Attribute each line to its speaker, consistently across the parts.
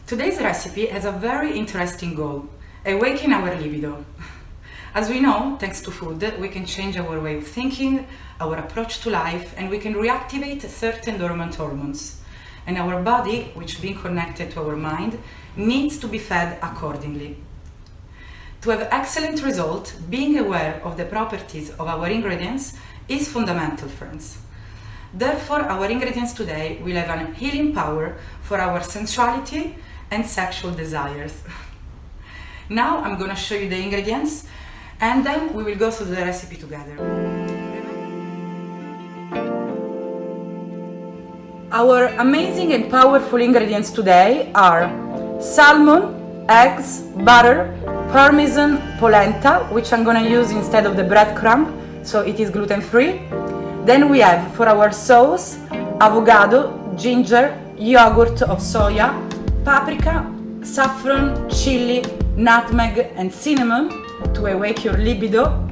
Speaker 1: Today's recipe has a very interesting goal: awaken our libido. As we know, thanks to food, we can change our way of thinking, our approach to life, and we can reactivate certain dormant hormones. And our body, which being connected to our mind, needs to be fed accordingly. To have excellent result, being aware of the properties of our ingredients is fundamental, friends. Therefore, our ingredients today will have a healing power for our sensuality and sexual desires. Now I'm going to show you the ingredients and then we will go through the recipe together. Our amazing and powerful ingredients today are salmon, eggs, butter, parmesan, polenta, which I'm going to use instead of the breadcrumb, so it is gluten-free. Then we have for our sauce, avocado, ginger, yogurt of soya, paprika, saffron, chili, nutmeg and cinnamon to awake your libido.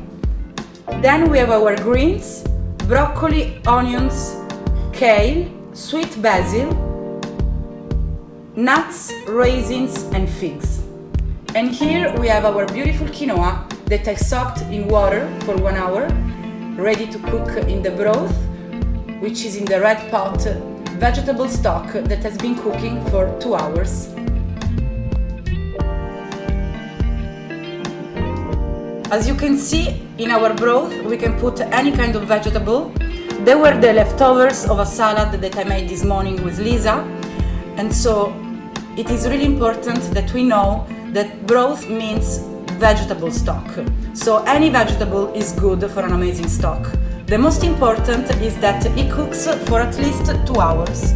Speaker 1: Then we have our greens, broccoli, onions, kale, sweet basil, nuts, raisins and figs. And here we have our beautiful quinoa that I soaked in water for 1 hour, ready to cook in the broth, which is in the red pot vegetable stock that has been cooking for 2 hours. As you can see, in our broth we can put any kind of vegetable. They were the leftovers of a salad that I made this morning with Lisa, and so it is really important that we know that broth means vegetable stock. So any vegetable is good for an amazing stock. The most important is that it cooks for at least 2 hours.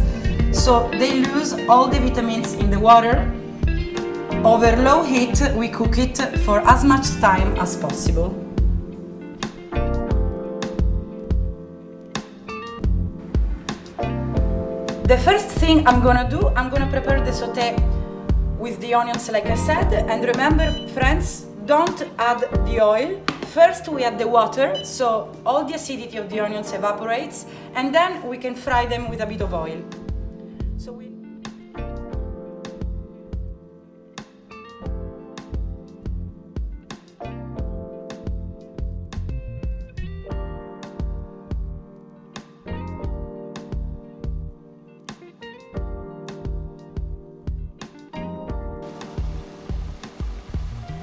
Speaker 1: So they lose all the vitamins in the water. Over low heat we cook it for as much time as possible. The first thing I'm gonna do, I'm gonna prepare the sauté with the onions like I said, and remember friends, don't add the oil. First we add the water, so all the acidity of the onions evaporates, and then we can fry them with a bit of oil.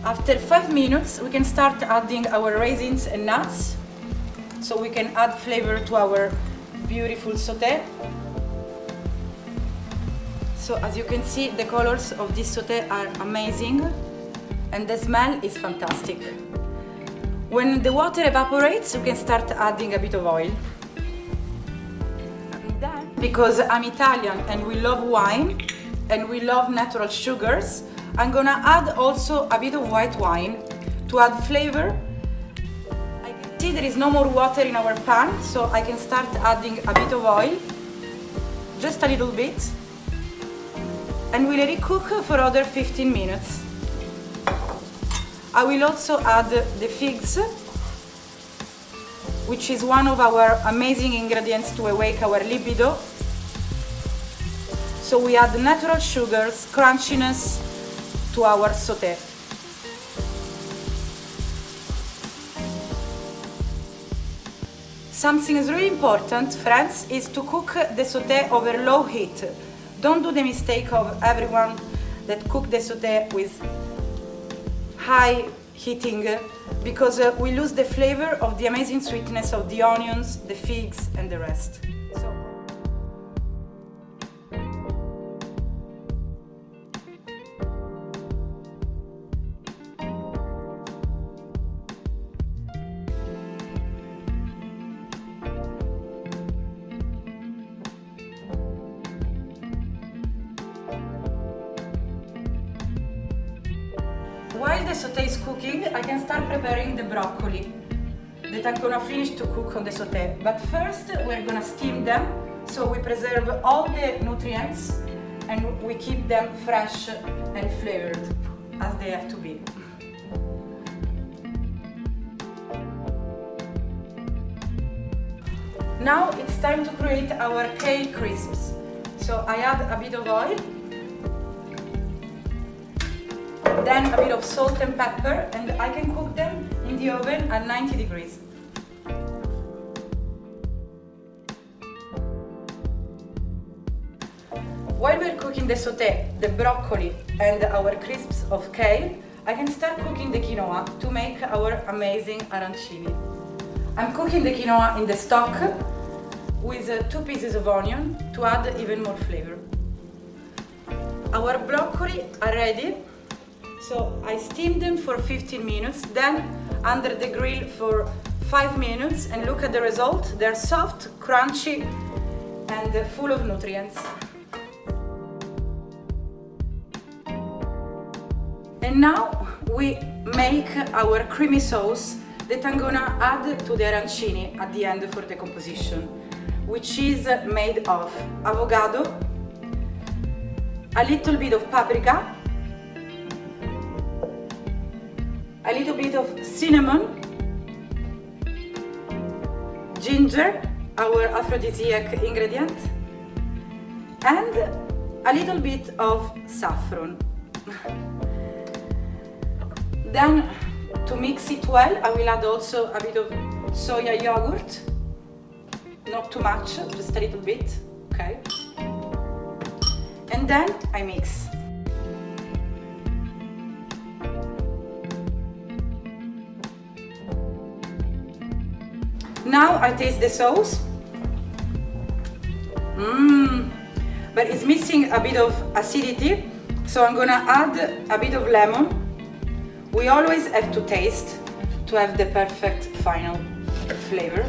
Speaker 1: After 5 minutes, we can start adding our raisins and nuts, so we can add flavor to our beautiful sauté. So as you can see, the colors of this sauté are amazing and the smell is fantastic. When the water evaporates, we can start adding a bit of oil. And then, because I'm Italian and we love wine and we love natural sugars, I'm gonna add also a bit of white wine to add flavor. I can see there is no more water in our pan, so I can start adding a bit of oil, just a little bit, and we'll let it cook for other 15 minutes. I will also add the figs, which is one of our amazing ingredients to awake our libido. So we add natural sugars, crunchiness, to our sauté. Something is really important, friends, is to cook the sauté over low heat. Don't do the mistake of everyone that cook the sauté with high heating, because we lose the flavor of the amazing sweetness of the onions, the figs and the rest. While the sauté is cooking, I can start preparing the broccoli that I'm gonna finish to cook on the sauté. But first, we're gonna steam them, so we preserve all the nutrients and we keep them fresh and flavored as they have to be. Now it's time to create our kale crisps. So I add a bit of oil then a bit of salt and pepper, and I can cook them in the oven at 90 degrees. While we're cooking the sauté, the broccoli and our crisps of kale, I can start cooking the quinoa to make our amazing arancini. I'm cooking the quinoa in the stock with 2 pieces of onion to add even more flavor. Our broccoli are ready, so I steam them for 15 minutes, then under the grill for 5 minutes, and look at the result. They're soft, crunchy and full of nutrients. And now we make our creamy sauce that I'm gonna add to the arancini at the end for the composition, which is made of avocado, a little bit of paprika, a little bit of cinnamon, ginger, our aphrodisiac ingredient, and a little bit of saffron. Then, to mix it well, I will add also a bit of soya yogurt, not too much, just a little bit, okay? And then I mix. Now I taste the sauce. But it's missing a bit of acidity, so I'm gonna add a bit of lemon. We always have to taste to have the perfect final flavor.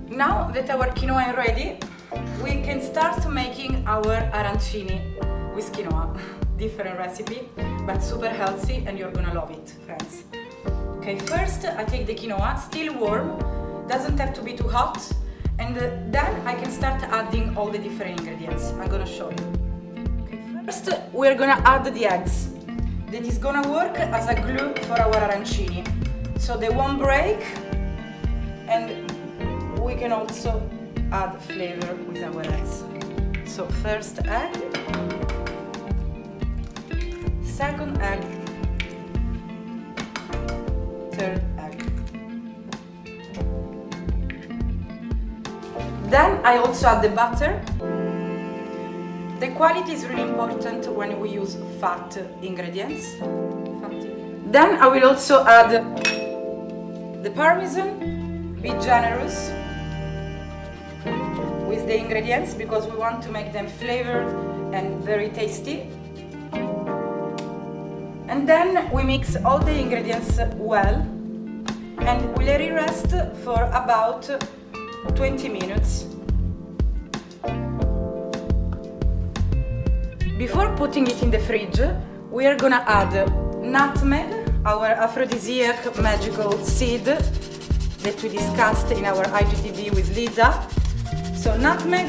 Speaker 1: Now that our quinoa is ready, we can start making our arancini with quinoa. Different recipe, but super healthy, and you're gonna love it, friends. Okay, first I take the quinoa, still warm, doesn't have to be too hot, and then I can start adding all the different ingredients. I'm gonna show you. First, we're gonna add the eggs. That is gonna work as a glue for our arancini, so they won't break, and we can also add flavor with our eggs. So first egg, second egg, third egg. Then I also add the butter. The quality is really important when we use fat ingredients. Then I will also add the parmesan. Be generous with the ingredients because we want to make them flavored and very tasty. And then we mix all the ingredients well and we let it rest for about 20 minutes. Before putting it in the fridge, we are gonna add nutmeg, our aphrodisiac magical seed that we discussed in our IGTV with Lisa. So nutmeg,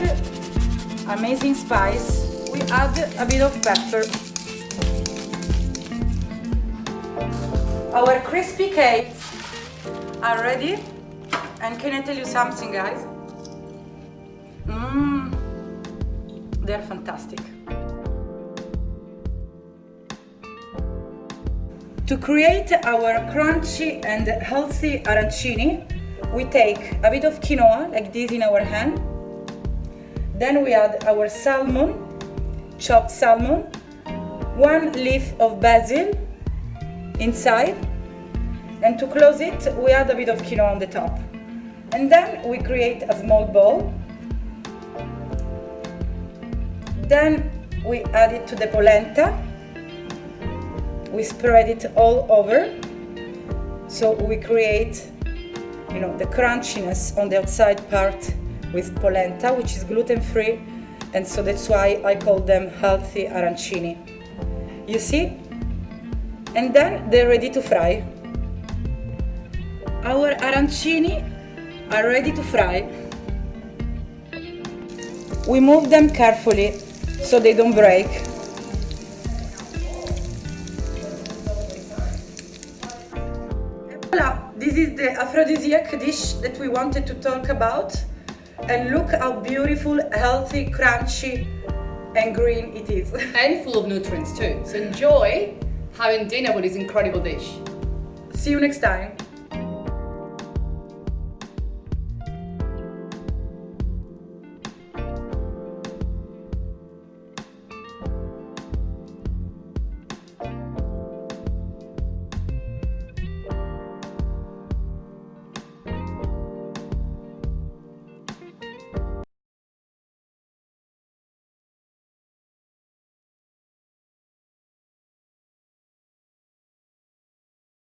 Speaker 1: amazing spice. We add a bit of pepper. Our crispy cakes are ready. And can I tell you something, guys? They're fantastic. To create our crunchy and healthy arancini, we take a bit of quinoa, like this in our hand. Then we add our salmon, chopped salmon, 1 leaf of basil inside, and to close it, we add a bit of quinoa on the top. And then we create a small bowl. Then we add it to the polenta. We spread it all over, so we create, the crunchiness on the outside part with polenta, which is gluten-free, and so that's why I call them healthy arancini. You see? And then they're ready to fry. Our arancini are ready to fry. We move them carefully so they don't break. Voila, this is the aphrodisiac dish that we wanted to talk about. And look how beautiful, healthy, crunchy and green it is.
Speaker 2: And full of nutrients too. So enjoy having dinner with this incredible dish.
Speaker 1: See you next time.